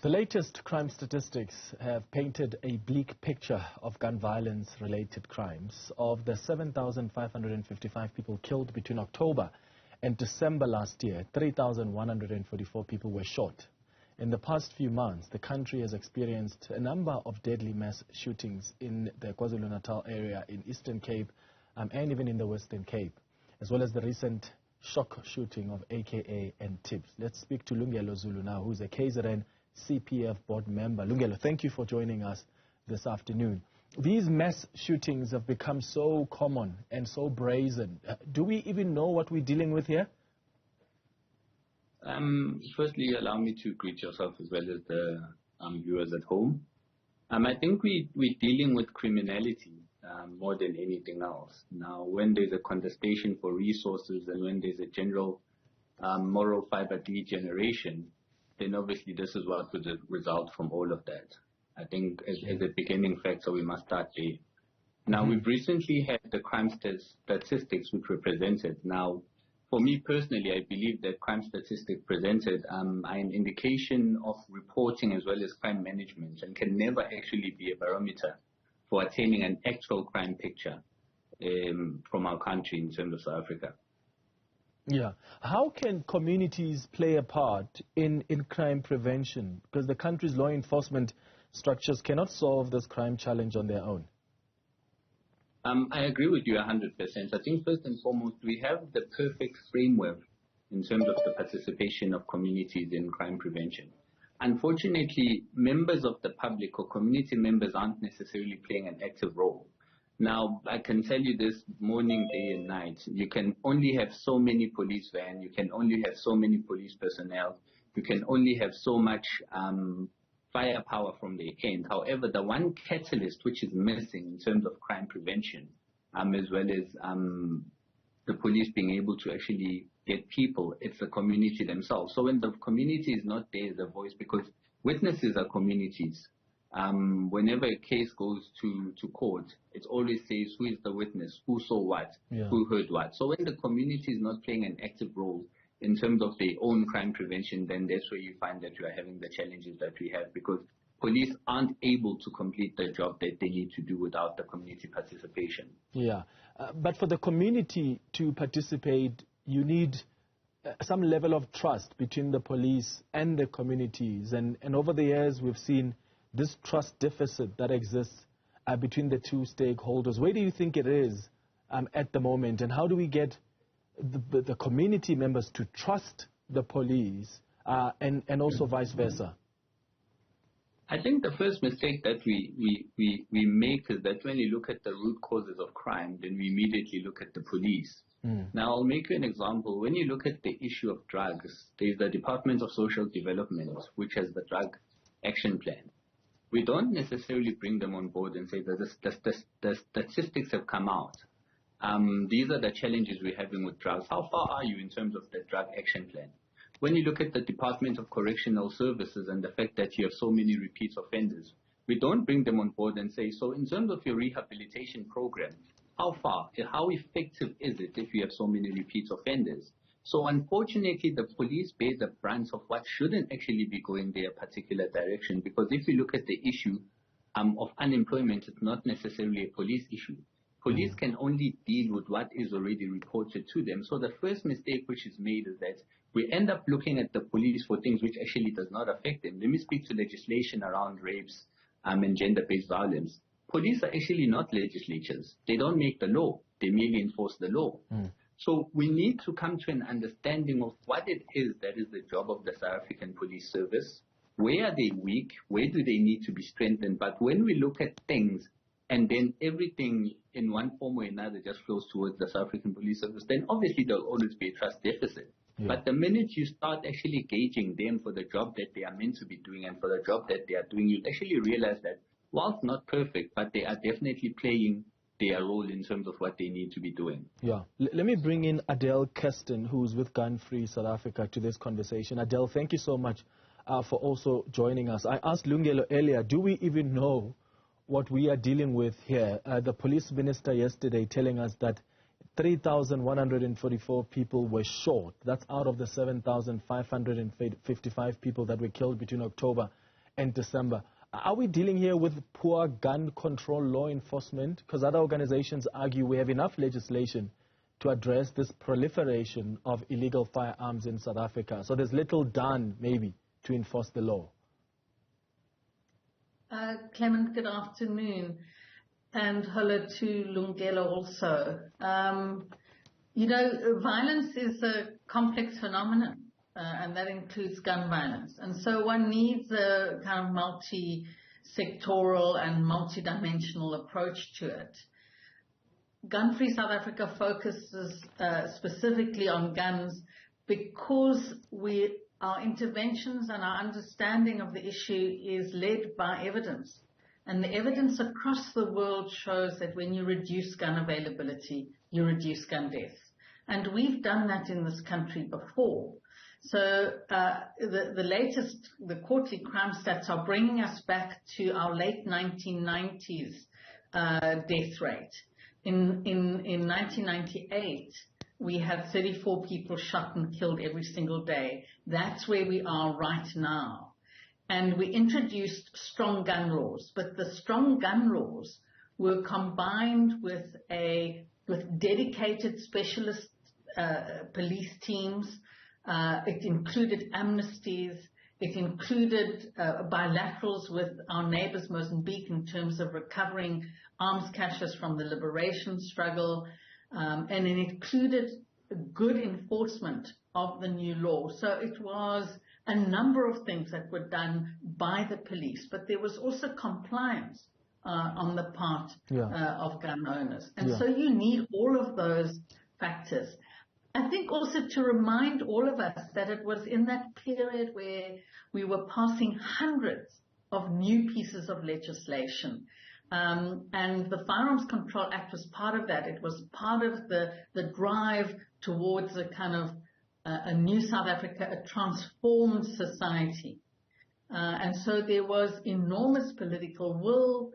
The latest crime statistics have painted a bleak picture of gun violence-related crimes. Of the 7,555 people killed between October and December last year, 3,144 people were shot. In the past few months, the country has experienced a number of deadly mass shootings in the KwaZulu-Natal area, in Eastern Cape, and even in the Western Cape, as well as the recent shock shooting of AKA and Tips. Let's speak to Lungelo Zulu now, who's a KZN CPF board member. Lungelo, thank you for joining us this afternoon. These mass shootings have become so common and so brazen. Do we even know what we're dealing with here? Firstly, allow me to greet yourself as well as the viewers at home. I think we're dealing with criminality more than anything else. Now, when there's a contestation for resources and when there's a general moral fiber degeneration, then obviously this is what would result from all of that. I think as a beginning factor, we must start there. Now, we've recently had the crime statistics which were presented. Now, for me personally, I believe that crime statistics presented are an indication of reporting as well as crime management and can never actually be a barometer for attaining an actual crime picture from our country in terms of South Africa. Yeah. How can communities play a part in crime prevention? Because the country's law enforcement structures cannot solve this crime challenge on their own. I agree with you 100%. I think first and foremost, we have the perfect framework in terms of the participation of communities in crime prevention. Unfortunately, members of the public or community members aren't necessarily playing an active role. Now, I can tell you this morning, day and night, you can only have so many police vans, you can only have so many police personnel, you can only have so much firepower from the end. However, the one catalyst which is missing in terms of crime prevention, as well as the police being able to actually get people, it's the community themselves. So when the community is not there as a voice, because witnesses are communities, whenever a case goes to court, it always says who is the witness, who saw what, who heard what. So when the community is not playing an active role in terms of their own crime prevention, then that's where you find that you are having the challenges that we have, because police aren't able to complete the job that they need to do without the community participation. Yeah, but for the community to participate, you need some level of trust between the police and the communities. And over the years, we've seen this trust deficit that exists between the two stakeholders. Where do you think it is at the moment, and how do we get the community members to trust the police and also vice versa? I think the first mistake that we make is that when you look at the root causes of crime, then we immediately look at the police. Now, I'll make you an example. When you look at the issue of drugs, there's the Department of Social Development, which has the drug action plan. We don't necessarily bring them on board and say that the statistics have come out. These are the challenges we're having with drugs. How far are you in terms of the drug action plan? When you look at the Department of Correctional Services and the fact that you have so many repeat offenders, we don't bring them on board and say, so in terms of your rehabilitation program, how far, how effective is it if you have so many repeat offenders? So unfortunately, the police bear the brunt of what shouldn't actually be going their particular direction, because if you look at the issue of unemployment, it's not necessarily a police issue. Police can only deal with what is already reported to them. So the first mistake which is made is that we end up looking at the police for things which actually does not affect them. Let me speak to legislation around rapes and gender-based violence. Police are actually not legislatures. They don't make the law. They merely enforce the law. So we need to come to an understanding of what it is that is the job of the South African Police Service. Where are they weak? Where do they need to be strengthened? But when we look at things and then everything in one form or another just flows towards the South African Police Service, then obviously there'll always be a trust deficit. But the minute you start actually gauging them for the job that they are meant to be doing and for the job that they are doing, you actually realize that whilst not perfect, but they are definitely playing their role in terms of what they need to be doing. Yeah. Let me bring in Adele Kirsten, who's with Gun Free South Africa, to this conversation. Adele, thank you so much for also joining us. I asked Lungelo earlier, do we even know what we are dealing with here? The police minister yesterday telling us that 3,144 people were shot. That's out of the 7,555 people that were killed between October and December. Are we dealing here with poor gun control law enforcement? Because other organizations argue we have enough legislation to address this proliferation of illegal firearms in South Africa. So there's little done, maybe, to enforce the law. Clement, good afternoon. And hello to Lungelo also. You know, violence is a complex phenomenon, and that includes gun violence. And so one needs a kind of multi-sectoral and multi-dimensional approach to it. Gun-Free South Africa focuses specifically on guns because our interventions and our understanding of the issue is led by evidence. And the evidence across the world shows that when you reduce gun availability, you reduce gun deaths. And we've done that in this country before. So the latest, the quarterly crime stats are bringing us back to our late 1990s death rate. In 1998, we had 34 people shot and killed every single day. That's where we are right now. And we introduced strong gun laws, but the strong gun laws were combined with dedicated specialist police teams. It included amnesties. It included bilaterals with our neighbors, Mozambique, in terms of recovering arms caches from the liberation struggle. And it included good enforcement of the new law. So it was a number of things that were done by the police, but there was also compliance on the part of gun owners. And so you need all of those factors. I think also to remind all of us that it was in that period where we were passing hundreds of new pieces of legislation. And the Firearms Control Act was part of that. It was part of the drive towards a kind of a new South Africa, a transformed society. And so there was enormous political will.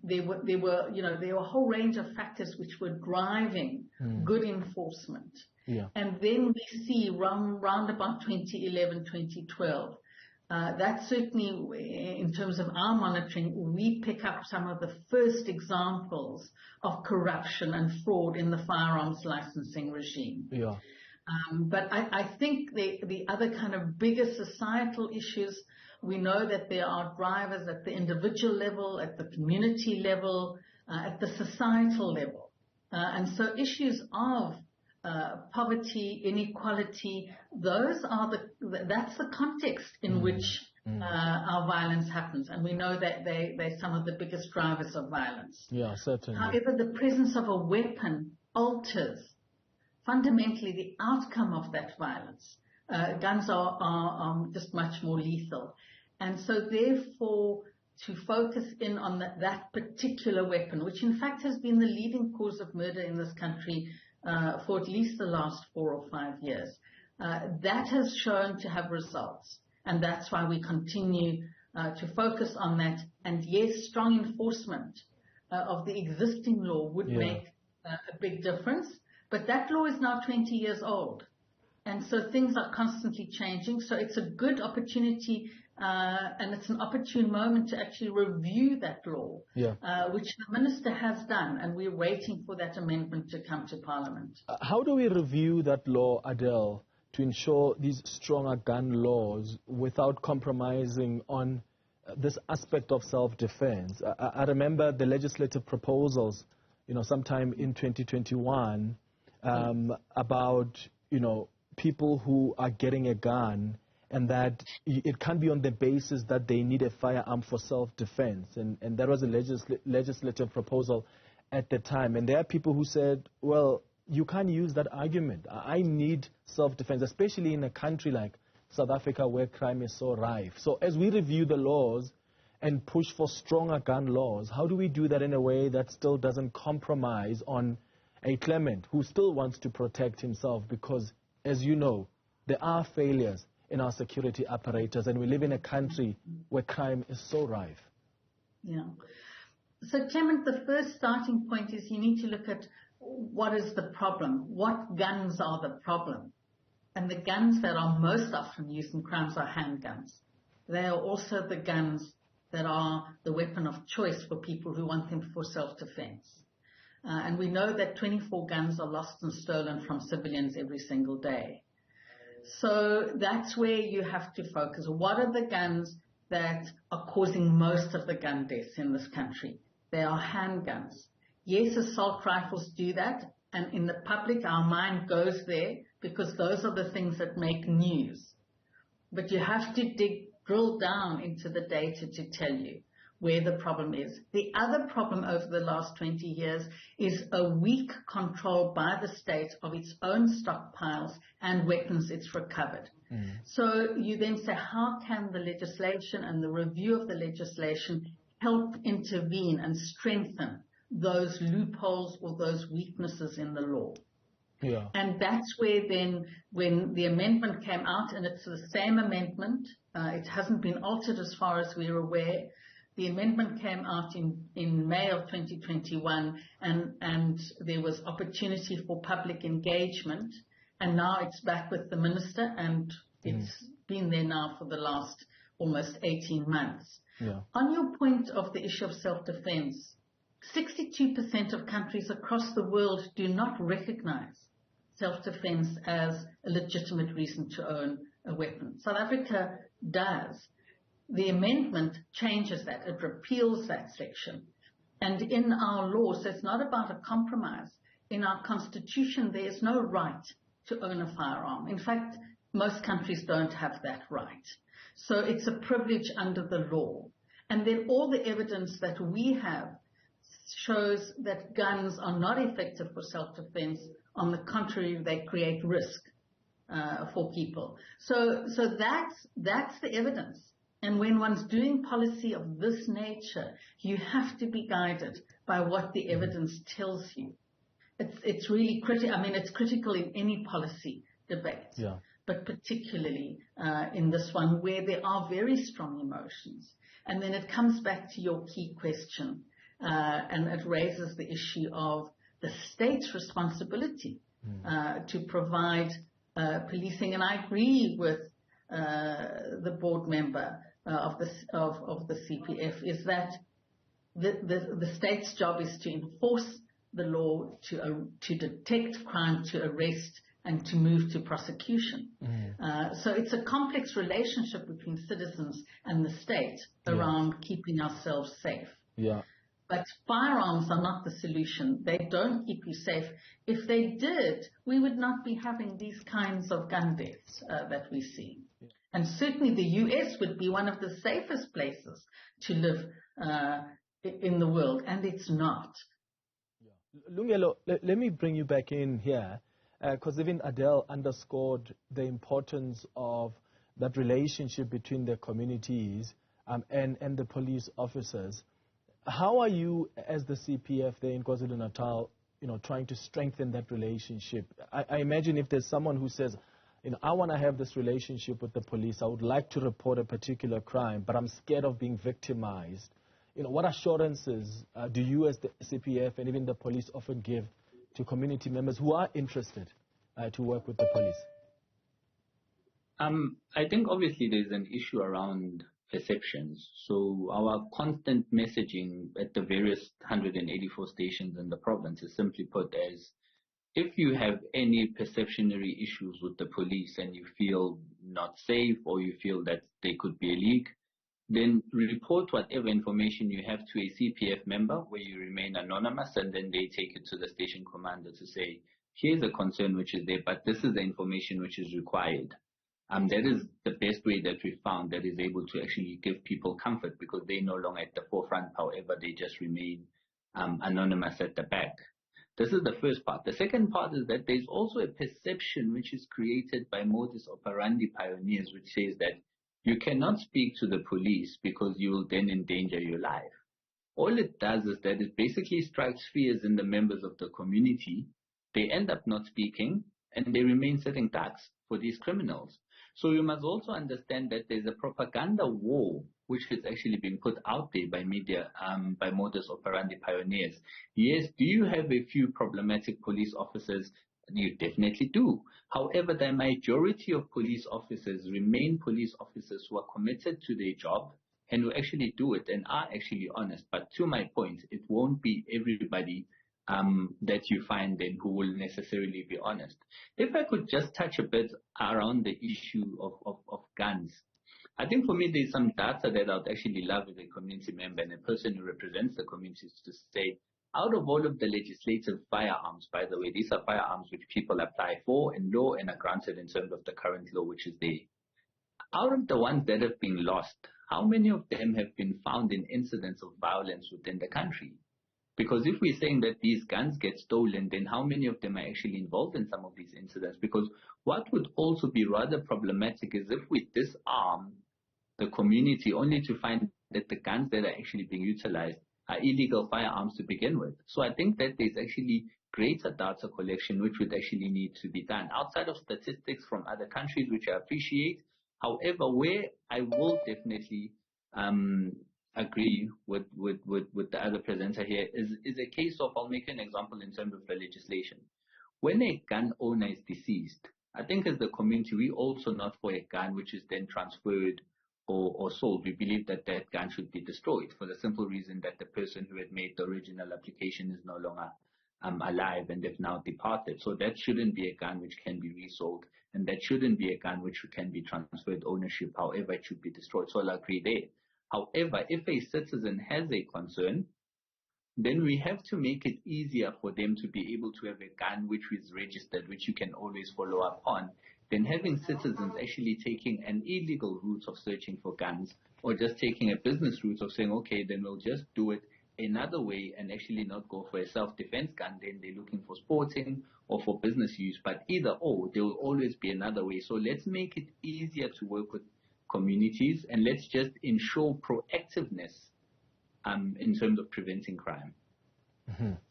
There were a whole range of factors which were driving good enforcement. Yeah. And then we see round about 2011, 2012, that certainly, in terms of our monitoring, we pick up some of the first examples of corruption and fraud in the firearms licensing regime. Yeah. But I think the other kind of bigger societal issues, we know that there are drivers at the individual level, at the community level, at the societal level. And so issues of poverty, inequality, that's the context in which our violence happens. And we know that they're some of the biggest drivers of violence. Yeah, certainly. However, the presence of a weapon alters fundamentally the outcome of that violence. Guns are just much more lethal. And so therefore, to focus in on that particular weapon, which in fact has been the leading cause of murder in this country for at least the last 4 or 5 years, that has shown to have results. And that's why we continue to focus on that. And yes, strong enforcement of the existing law would make a big difference. But that law is now 20 years old. And so things are constantly changing. So it's a good opportunity and it's an opportune moment to actually review that law, which the Minister has done. And we're waiting for that amendment to come to Parliament. How do we review that law, Adele, to ensure these stronger gun laws without compromising on this aspect of self-defense? I remember the legislative proposals, sometime in 2021, about, people who are getting a gun and that it can't be on the basis that they need a firearm for self-defense. And that was a legislative proposal at the time. And there are people who said, well, you can't use that argument. I need self-defense, especially in a country like South Africa where crime is so rife. So as we review the laws and push for stronger gun laws, how do we do that in a way that still doesn't compromise on a Clement who still wants to protect himself? Because, as you know, there are failures in our security apparatus, and we live in a country where crime is so rife. Yeah. So, Clement, the first starting point is you need to look at what is the problem? What guns are the problem? And the guns that are most often used in crimes are handguns. They are also the guns that are the weapon of choice for people who want them for self-defense. And we know that 24 guns are lost and stolen from civilians every single day. So that's where you have to focus. What are the guns that are causing most of the gun deaths in this country? They are handguns. Yes, assault rifles do that, and in the public our mind goes there because those are the things that make news. But you have to drill down into the data to tell you where the problem is. The other problem over the last 20 years is a weak control by the state of its own stockpiles and weapons it's recovered. So you then say, how can the legislation and the review of the legislation help intervene and strengthen those loopholes or those weaknesses in the law? Yeah. And that's where then, when the amendment came out, and it's the same amendment, it hasn't been altered as far as we're aware. The amendment came out in May of 2021, and there was opportunity for public engagement, and now it's back with the minister, and it's been there now for the last almost 18 months. Yeah. On your point of the issue of self-defense, 62% of countries across the world do not recognize self-defense as a legitimate reason to own a weapon. South Africa does. The amendment changes that. It repeals that section. And in our law, so it's not about a compromise. In our constitution, there is no right to own a firearm. In fact, most countries don't have that right. So it's a privilege under the law. And then all the evidence that we have shows that guns are not effective for self-defense. On the contrary, they create risk for people. So that's the evidence. And when one's doing policy of this nature, you have to be guided by what the evidence tells you. It's really critical. I mean, it's critical in any policy debate, but particularly in this one where there are very strong emotions. And then it comes back to your key question, and it raises the issue of the state's responsibility to provide policing. And I agree with the board member of the CPF, is that the state's job is to enforce the law, to detect crime, to arrest, and to move to prosecution. So it's a complex relationship between citizens and the state around keeping ourselves safe. Yeah. But firearms are not the solution. They don't keep you safe. If they did, we would not be having these kinds of gun deaths that we see. And certainly the US would be one of the safest places to live in the world, and it's not. Lungelo, let me bring you back in here, because even Adele underscored the importance of that relationship between the communities and the police officers. How are you, as the CPF there in KwaZulu-Natal, trying to strengthen that relationship? I imagine if there's someone who says, I want to have this relationship with the police, I would like to report a particular crime, but I'm scared of being victimized. What assurances do you as the CPF and even the police often give to community members who are interested to work with the police? I think obviously there's an issue around perceptions. So our constant messaging at the various 184 stations in the province is simply put as, if you have any perceptionary issues with the police and you feel not safe or you feel that they could be a leak, then report whatever information you have to a CPF member where you remain anonymous, and then they take it to the station commander to say, here's a concern which is there, but this is the information which is required. That is the best way that we found that is able to actually give people comfort, because they're no longer at the forefront, however, they just remain anonymous at the back. This is the first part. The second part is that there's also a perception which is created by modus operandi pioneers, which says that you cannot speak to the police because you will then endanger your life. All it does is that it basically strikes fears in the members of the community. They end up not speaking, and they remain sitting ducks for these criminals. So you must also understand that there's a propaganda war which is actually being put out there by media, by modus operandi pioneers. Yes, do you have a few problematic police officers? You definitely do. However, the majority of police officers remain police officers who are committed to their job and who actually do it and are actually honest. But to my point, it won't be everybody that you find then who will necessarily be honest. If I could just touch a bit around the issue of guns. I think for me there's some data that I'd actually love as a community member and a person who represents the communities to say, out of all of the legislative firearms, by the way, these are firearms which people apply for in law and are granted in terms of the current law which is there. Out of the ones that have been lost, how many of them have been found in incidents of violence within the country? Because if we're saying that these guns get stolen, then how many of them are actually involved in some of these incidents? Because what would also be rather problematic is if we disarm the community only to find that the guns that are actually being utilized are illegal firearms to begin with. So I think that there's actually greater data collection which would actually need to be done outside of statistics from other countries, which I appreciate. However, where I will definitely agree with the other presenter here is a case of, I'll make an example in terms of the legislation. When a gun owner is deceased, I think as the community, we also not for a gun which is then transferred or sold. We believe that that gun should be destroyed for the simple reason that the person who had made the original application is no longer alive and they've now departed. So that shouldn't be a gun which can be resold, and that shouldn't be a gun which can be transferred ownership. However, it should be destroyed. So I'll agree there. However, if a citizen has a concern, then we have to make it easier for them to be able to have a gun which is registered, which you can always follow up on, than having citizens actually taking an illegal route of searching for guns, or just taking a business route of saying, okay, then we'll just do it another way and actually not go for a self-defense gun. Then they're looking for sporting or for business use. But either or, there will always be another way. So let's make it easier to work with communities, and let's just ensure proactiveness in terms of preventing crime.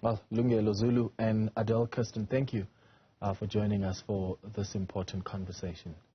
Well, Lungelo Zulu and Adele Kirsten, thank you for joining us for this important conversation.